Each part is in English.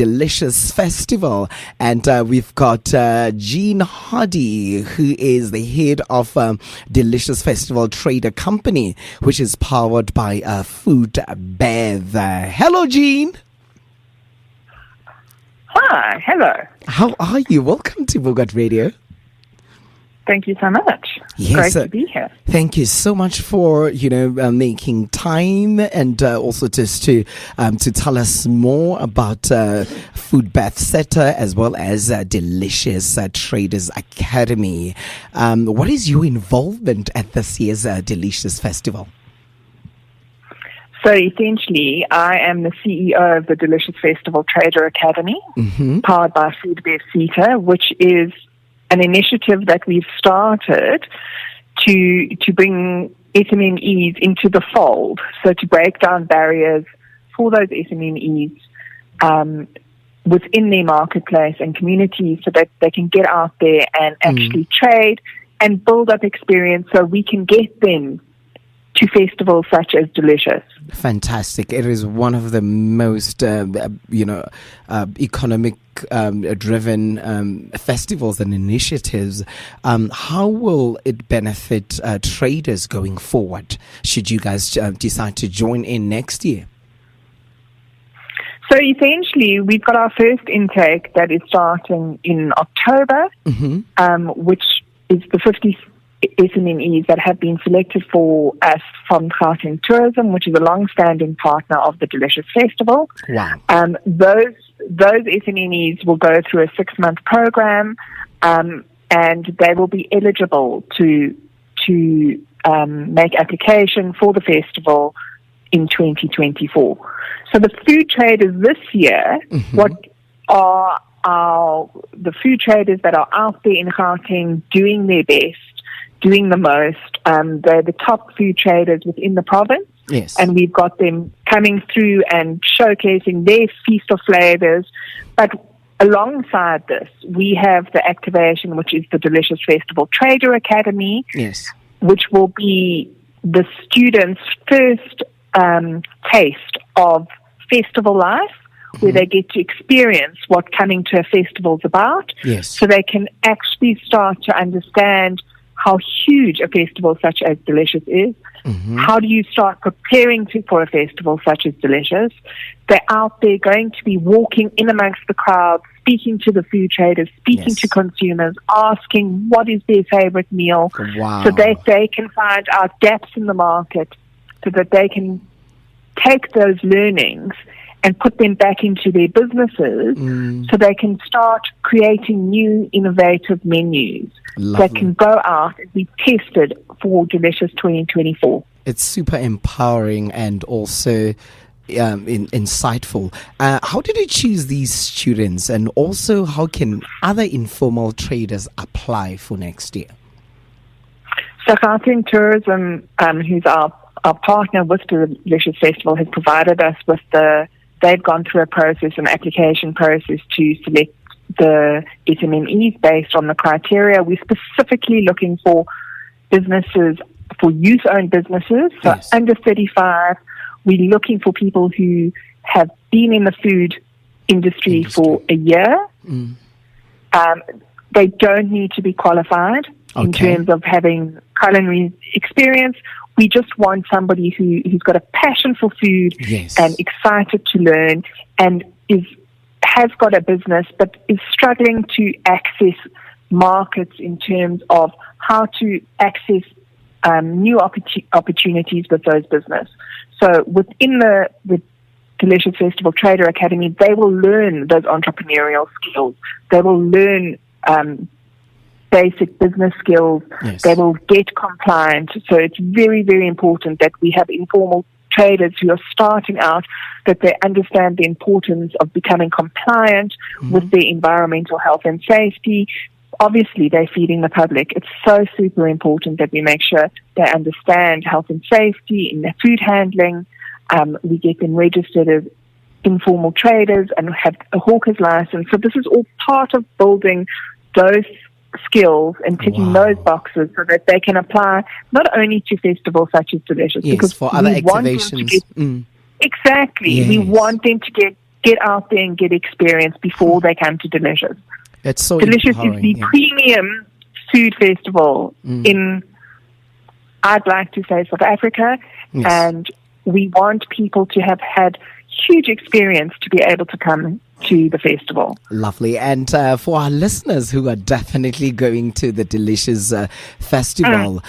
Delicious Festival. And we've got Jean Hardy, who is the head of Delicious Festival Trader Company, which is powered by Food Bev. Hello, Jean. Hi, hello. How are you? Welcome to Bogat Radio. Thank you so much. Yes, great to be here. Thank you so much for making time and also just to tell us more about Food Bath Setter as well as Delicious Traders Academy. What is your involvement at this year's Delicious Festival? So essentially, I am the CEO of the Delicious Festival Trader Academy, powered by Food Bath Setter, which is an initiative that we've started to bring SMMEs into the fold, so to break down barriers for those SMMEs within their marketplace and communities so that they can get out there and actually trade and build up experience so we can get them to festivals such as Delicious. Fantastic. It is one of the most, economic driven festivals and initiatives. How will it benefit traders going forward, should you guys decide to join in next year? So essentially, we've got our first intake that is starting in October, which is the 50 SMMEs that have been selected for us from Gauteng Tourism, which is a long-standing partner of the Delicious Festival. Wow. Those SMMEs will go through a 6-month program, and they will be eligible to make application for the festival in 2024. So the food traders this year, what are the food traders that are out there in Gauteng doing their best, doing the most. They're the top food traders within the province. Yes. And we've got them coming through and showcasing their feast of flavors. But alongside this, we have the activation, which is the Delicious Festival Trader Academy, Yes. which will be the students' first taste of festival life, where they get to experience what coming to a festival is about. Yes. So they can actually start to understand how huge a festival such as Delicious is. How do you start preparing for a festival such as Delicious? They're out there going to be walking in amongst the crowd, speaking to the food traders, speaking to consumers, asking what is their favorite meal, so that they can find out gaps in the market, so that they can take those learnings and put them back into their businesses so they can start creating new innovative menus that can go out and be tested for Delicious 2024. It's super empowering and also insightful. How did you choose these students, and also how can other informal traders apply for next year? So Gauteng Tourism, who's our partner with the Delicious Festival, has provided us with they've gone through an application process to select the SMMEs based on the criteria. We're specifically looking for businesses, for youth-owned businesses, so under 35. We're looking for people who have been in the food industry for a year. They don't need to be qualified in terms of having culinary experience. We just want somebody who's got a passion for food and excited to learn and has got a business but is struggling to access markets in terms of how to access new opportunities with those business. So within the Delicious Festival Trader Academy, they will learn those entrepreneurial skills. They will learn basic business skills. They will get compliant. So it's very, very important that we have informal traders who are starting out, that they understand the importance of becoming compliant with their environmental health and safety. Obviously, they're feeding the public. It's so super important that we make sure they understand health and safety in their food handling. We get them registered as informal traders and have a hawker's license. So this is all part of building those skills and ticking those boxes so that they can apply not only to festivals such as Delicious, because for other activations. Exactly. We want them to get get out there and get experience before they come to Delicious. It's so Delicious is the premium food festival in, I'd like to say, South Africa, and we want people to have had huge experience to be able to come to the festival. Lovely. And for our listeners who are definitely going to the Delicious festival,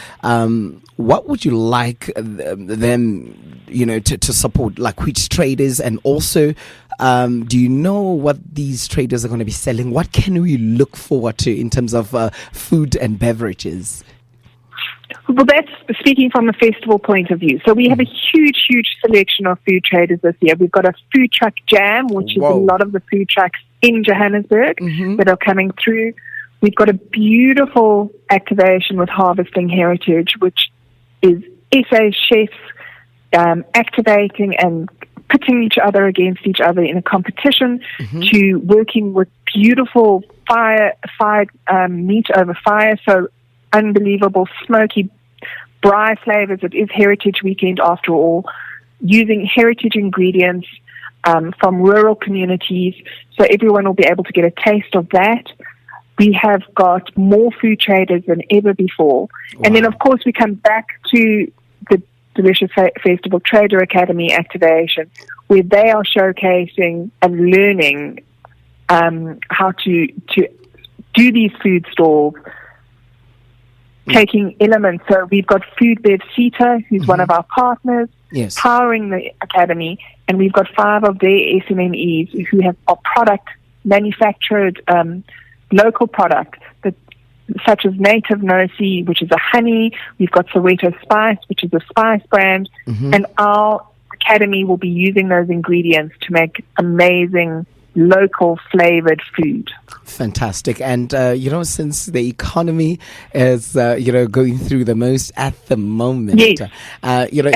what would you like them, to support? Like which traders, and also, do you know what these traders are going to be selling? What can we look forward to in terms of food and beverages? Well, that's speaking from a festival point of view. So we have a huge, huge selection of food traders this year. We've got a food truck jam, which is a lot of the food trucks in Johannesburg that are coming through. We've got a beautiful activation with Harvesting Heritage, which is SA chefs activating and pitting each other against each other in a competition to working with beautiful fired meat over fire. So unbelievable smoky braai flavors. It is Heritage Weekend after all, using heritage ingredients from rural communities, so everyone will be able to get a taste of that. We have got more food traders than ever before. Wow. And then, of course, we come back to the Delicious Festival Trader Academy activation, where they are showcasing and learning how to do these food stalls, taking elements. So we've got Food Bev Sita, who's one of our partners, powering the academy, and we've got 5 of their SMMEs who have a product manufactured, local product, such as Native Nosi, which is a honey. We've got Soweto Spice, which is a spice brand, and our academy will be using those ingredients to make amazing local flavored food. Fantastic. And since the economy is going through the most at the moment, in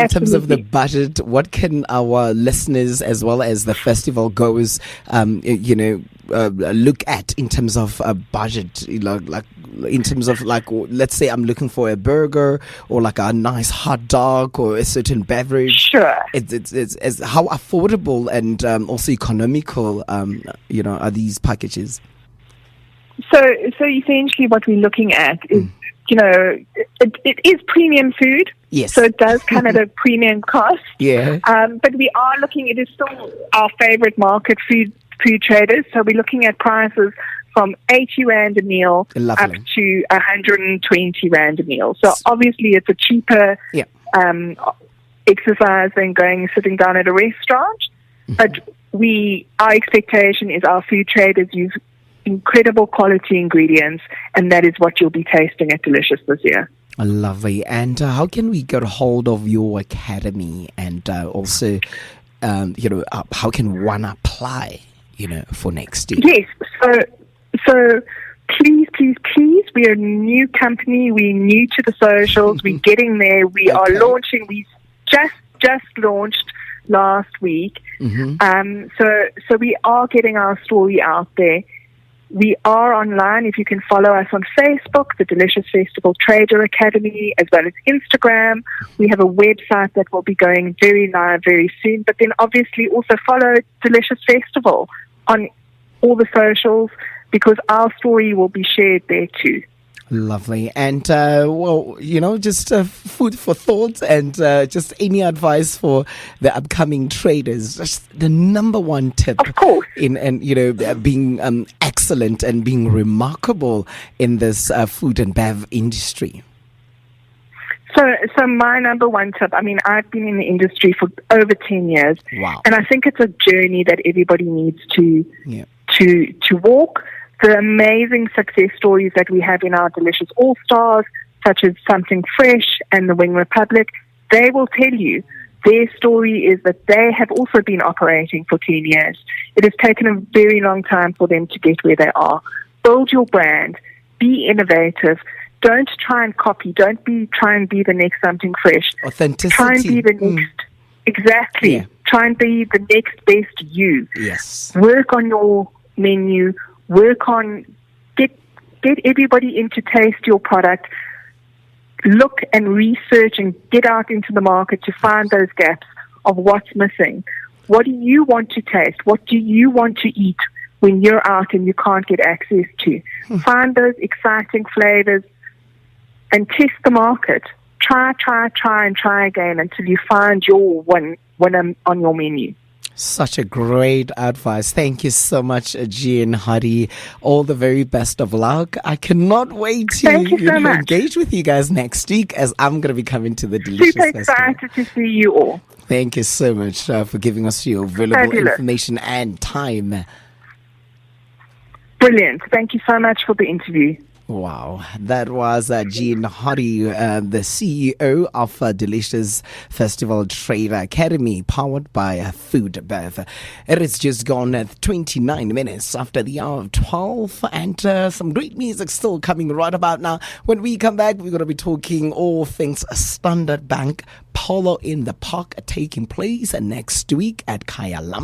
terms of the budget, what can our listeners as well as the festival goers look at in terms of a budget? In terms of, let's say I'm looking for a burger or like a nice hot dog or a certain beverage. Sure. It's how affordable and also economical are these packages? So essentially what we're looking at is, it is premium food. Yes. So it does come at a premium cost. Yeah. But we are looking, it is still our favorite market, food traders. So we're looking at prices from 80 Rand a meal up to 120 Rand a meal. So obviously it's a cheaper exercise than sitting down at a restaurant. But our expectation is our food traders use incredible quality ingredients, and that is what you'll be tasting at Delicious this year. Lovely. And how can we get a hold of your academy, and also, how can one apply, for next year? Yes. So please, we are a new company. We're new to the socials. We're getting there. We are launching. We just launched last week. So we are getting our story out there. We are online. If you can follow us on Facebook, the Delicious Festival Trader Academy, as well as Instagram. We have a website that will be going very live very soon. But then obviously also follow Delicious Festival on all the socials, because our story will be shared there too. Lovely. And, just food for thought, and just any advice for the upcoming traders. Just the number one tip, of course, in being excellent and being remarkable in this food and bev industry. So my number one tip, I've been in the industry for over 10 years. Wow. And I think it's a journey that everybody needs to walk. The amazing success stories that we have in our Delicious All-Stars, such as Something Fresh and the Wing Republic, they will tell you their story is that they have also been operating for 10 years. It has taken a very long time for them to get where they are. Build your brand. Be innovative. Don't try and copy. Don't try and be the next Something Fresh. Authenticity. Try and be the next. Exactly. Yeah. Try and be the next best you. Yes. Work on your menu. Work on, get everybody in to taste your product. Look and research and get out into the market to find those gaps of what's missing. What do you want to taste? What do you want to eat when you're out and you can't get access to? Find those exciting flavors and test the market. Try and try again until you find your one on your menu. Such a great advice. Thank you so much, Jean Hari. All the very best of luck. I cannot wait to engage with you guys next week, as I'm going to be coming to the Delicious Super excited to see you all. Thank you so much for giving us your valuable information and time. Brilliant. Thank you so much for the interview. Wow, that was Jean Hari, the CEO of Delicious Festival Trade Academy, powered by Food Bath. It is just gone at 29 minutes after the hour of 12, and some great music still coming right about now. When we come back, we're going to be talking all things Standard Bank Polo in the Park taking place next week at Kyalami.